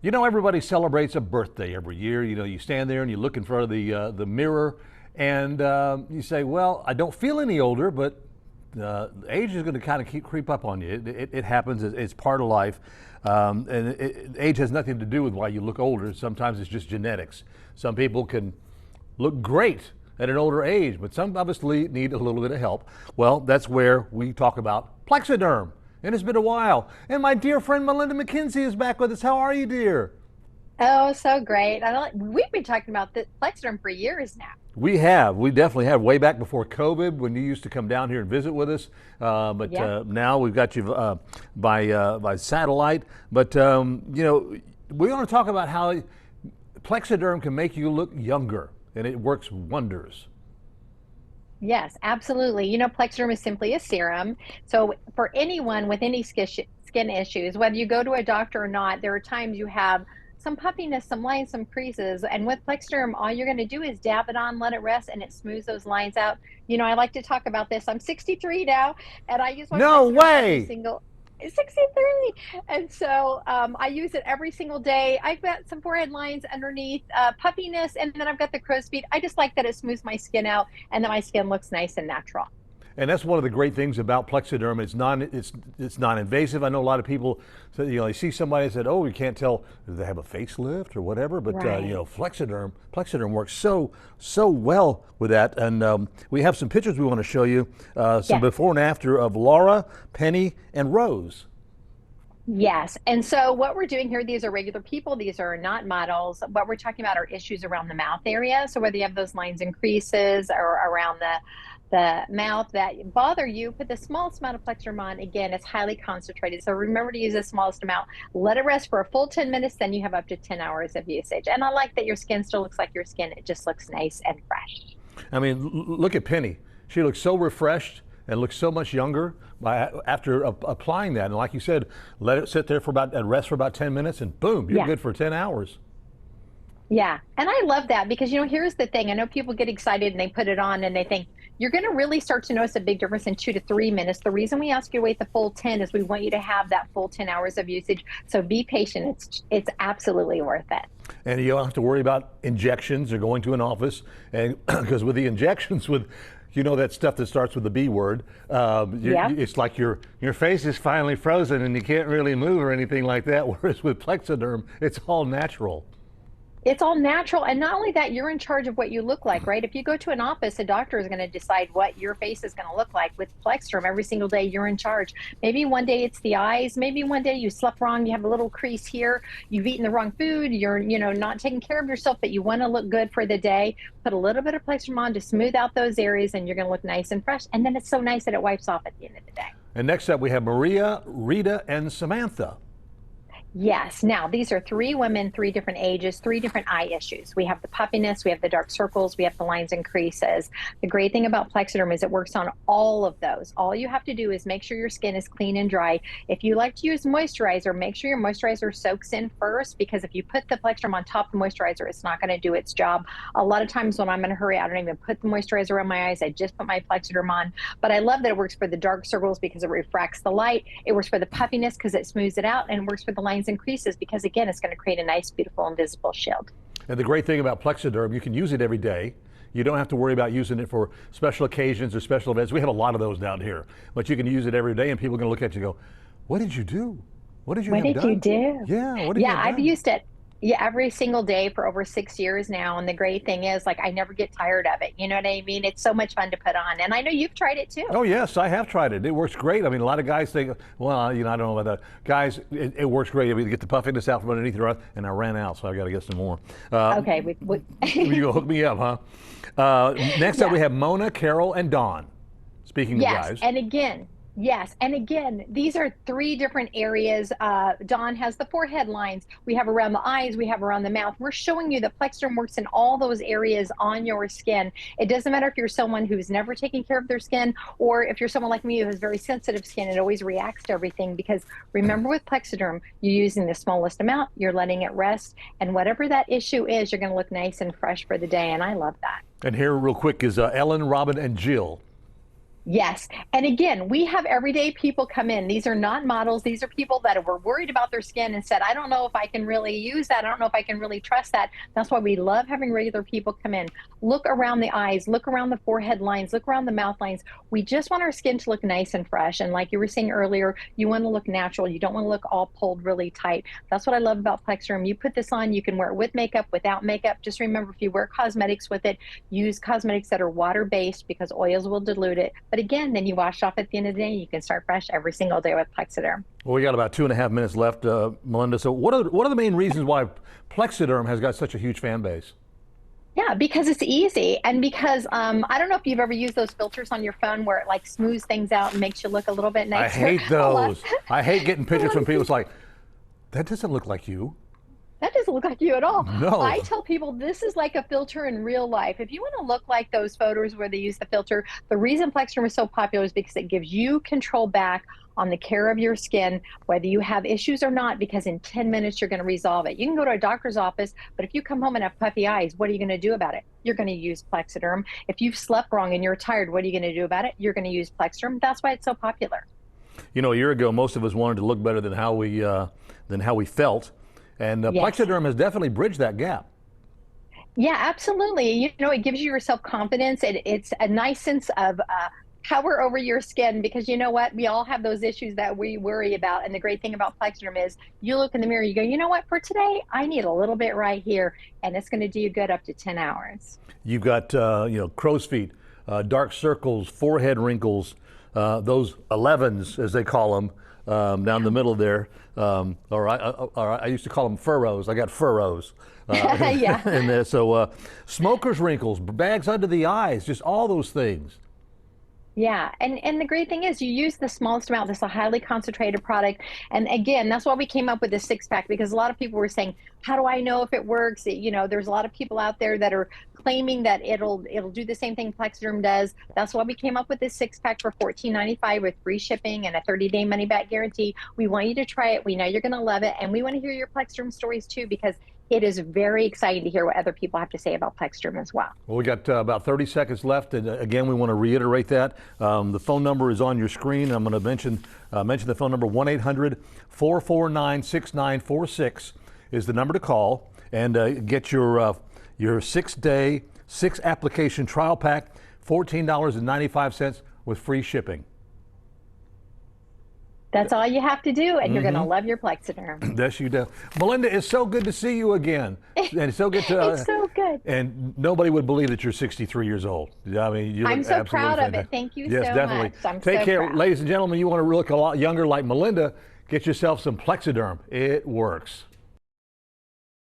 You know, everybody celebrates a birthday every year. You know, you stand there and you look in front of the mirror, and you say, "Well, I don't feel any older," but age is going to kind of creep up on you. It happens. It's part of life, and age has nothing to do with why you look older. Sometimes it's just genetics. Some people can look great at an older age, but some obviously need a little bit of help. Well, that's where we talk about Plexaderm. And it's been a while. And my dear friend Melinda McKenzie is back with us. How are you, dear? Oh, so great. We've been talking about the Plexaderm for years now. We have. We definitely have. Way back before COVID, when you used to come down here and visit with us. But Yeah. now we've got you by satellite. But you know, we want to talk about how Plexaderm can make you look younger, and it works wonders. Yes, absolutely. Plexaderm is simply a serum. So for anyone with any skin issues, whether you go to a doctor or not, there are times you have some puffiness, some lines, some creases. And with Plexaderm, all you're going to do is dab it on, let it rest, and it smooths those lines out. I like to talk about this. I'm 63 now, and I use my No Plexaderm every way! single 63. And so I use it every single day. I've got some forehead lines underneath, puffiness, and then I've got the crow's feet. I just like that it smooths my skin out and then my skin looks nice and natural. And that's one of the great things about Plexaderm. It's non-invasive. I know a lot of people say, they see somebody and said, "Oh, you can't tell do they have a facelift or whatever." But Right. Plexaderm works so well with that. And we have some pictures we want to show you, some Yes. before and after of Laura, Penny, and Rose. Yes. And so what we're doing here, these are regular people. These are not models. What we're talking about are issues around the mouth area. So whether you have those lines and creases or around the mouth that bother you, put the smallest amount of Plexaderm on. Again, it's highly concentrated. So remember to use the smallest amount. Let it rest for a full 10 minutes. Then you have up to 10 hours of usage. And I like that your skin still looks like your skin. It just looks nice and fresh. I mean, look at Penny. She looks so refreshed and looks so much younger after applying that. And like you said, let it sit there and rest for about 10 minutes, and boom, you're Yeah. good for 10 hours. Yeah, and I love that because here's the thing. I know people get excited and they put it on and they think you're going to really start to notice a big difference in 2 to 3 minutes. The reason we ask you to wait the full 10 is we want you to have that full 10 hours of usage. So be patient. It's absolutely worth it. And you don't have to worry about injections or going to an office, and because with the injections, with that stuff that starts with the B word, Yeah. it's like your face is finally frozen and you can't really move or anything like that. Whereas with Plexaderm, it's all natural. It's all natural. And not only that, you're in charge of what you look like, right? If you go to an office, a doctor is going to decide what your face is going to look like. With Plexaderm, every single day you're in charge. Maybe one day it's the eyes. Maybe one day you slept wrong. You have a little crease here. You've eaten the wrong food. You're, not taking care of yourself, but you want to look good for the day. Put a little bit of Plexaderm on to smooth out those areas and you're going to look nice and fresh. And then it's so nice that it wipes off at the end of the day. And next up, we have Maria, Rita, and Samantha. Yes. Now, these are three women, three different ages, three different eye issues. We have the puffiness, we have the dark circles, we have the lines and creases. The great thing about Plexaderm is it works on all of those. All you have to do is make sure your skin is clean and dry. If you like to use moisturizer, make sure your moisturizer soaks in first, because if you put the Plexaderm on top of the moisturizer, it's not going to do its job. A lot of times when I'm in a hurry, I don't even put the moisturizer on my eyes. I just put my Plexaderm on. But I love that it works for the dark circles because it refracts the light. It works for the puffiness because it smooths it out, and it works for the lines and creases because, again, it's going to create a nice, beautiful, invisible shield. And the great thing about Plexaderm, you can use it every day. You don't have to worry about using it for special occasions or special events. We have a lot of those down here, but you can use it every day, and people are going to look at you and go, "What did you do? What did you What have did done?" you do? Yeah, what did you Yeah, have I've done? used it. Yeah, every single day for over 6 years now. And the great thing is, like, I never get tired of it. You know what I mean? It's so much fun to put on. And I know you've tried it too. Oh yes, I have tried it. It works great. I mean, a lot of guys think, well, I don't know about that. Guys, it works great. I mean, get the puffiness out from underneath your eyes, and I ran out, so I got to get some more. Okay. You go hook me up, huh? Next up, we have Mona, Carol, and Dawn. Speaking of Yes, guys. and again, these are three different areas. Dawn has the forehead lines. We have around the eyes. We have around the mouth. We're showing you that Plexaderm works in all those areas on your skin. It doesn't matter if you're someone who's never taken care of their skin, or if you're someone like me who has very sensitive skin. It always reacts to everything, because remember, with Plexaderm, you're using the smallest amount. You're letting it rest, and whatever that issue is, you're going to look nice and fresh for the day. And I love that. And here, real quick, is Ellen, Robin, and Jill. Yes. And again, we have everyday people come in. These are not models. These are people that were worried about their skin and said, I don't know if I can really use that. I don't know if I can really trust that. That's why we love having regular people come in. Look around the eyes, look around the forehead lines, look around the mouth lines. We just want our skin to look nice and fresh. And like you were saying earlier, you want to look natural. You don't want to look all pulled really tight. That's what I love about Plexaderm. You put this on, you can wear it with makeup, without makeup. Just remember, if you wear cosmetics with it, use cosmetics that are water-based because oils will dilute it. But again, then you wash off at the end of the day, and you can start fresh every single day with Plexaderm. Well, we got about 2.5 minutes left, Melinda. So what are the main reasons why Plexaderm has got such a huge fan base? Yeah, because it's easy, and because I don't know if you've ever used those filters on your phone where it like smooths things out and makes you look a little bit nicer. I hate those. I hate getting pictures from people. It's like, that doesn't look like you. That doesn't look like you at all. No. I tell people this is like a filter in real life. If you want to look like those photos where they use the filter, the reason Plexaderm is so popular is because it gives you control back on the care of your skin, whether you have issues or not, because in 10 minutes you're going to resolve it. You can go to a doctor's office, but if you come home and have puffy eyes, what are you going to do about it? You're going to use Plexaderm. If you've slept wrong and you're tired, what are you going to do about it? You're going to use Plexaderm. That's why it's so popular. You know, a year ago, most of us wanted to look better than how we felt. And Yes. Plexaderm has definitely bridged that gap. Yeah, absolutely. You know, it gives you your self-confidence. It's a nice sense of power over your skin, because you know what? We all have those issues that we worry about. And the great thing about Plexaderm is you look in the mirror, you go, you know what? For today, I need a little bit right here. And it's going to do you good up to 10 hours. You've got, crow's feet, dark circles, forehead wrinkles, those 11s, as they call them, down the middle there. I used to call them furrows. I got furrows. Yeah. And so smoker's wrinkles, bags under the eyes, just all those things. Yeah, and the great thing is you use the smallest amount. This is a highly concentrated product. And again, that's why we came up with this 6-pack, because a lot of people were saying, how do I know if it works? You know, there's a lot of people out there that are claiming that it'll do the same thing Plexaderm does. That's why we came up with this 6-pack for $14.95 with free shipping and a 30-day money-back guarantee. We want you to try it. We know you're going to love it. And we want to hear your Plexaderm stories too, because it is very exciting to hear what other people have to say about Plexaderm as well. Well, we got about 30 seconds left, and again, we want to reiterate that. The phone number is on your screen. I'm going to mention the phone number. 1-800-449-6946 is the number to call, and get your 6-day, 6-application trial pack, $14.95 with free shipping. That's all you have to do, and you're going to love your Plexaderm. Yes, you do. Melinda, it's so good to see you again. And it's so good to. It's so good. And nobody would believe that you're 63 years old. I mean, you I'm look so absolutely proud of it. fantastic. Thank you yes, so definitely. much. I'm Take so care, proud. ladies and gentlemen. You want to look a lot younger like Melinda? Get yourself some Plexaderm. It works.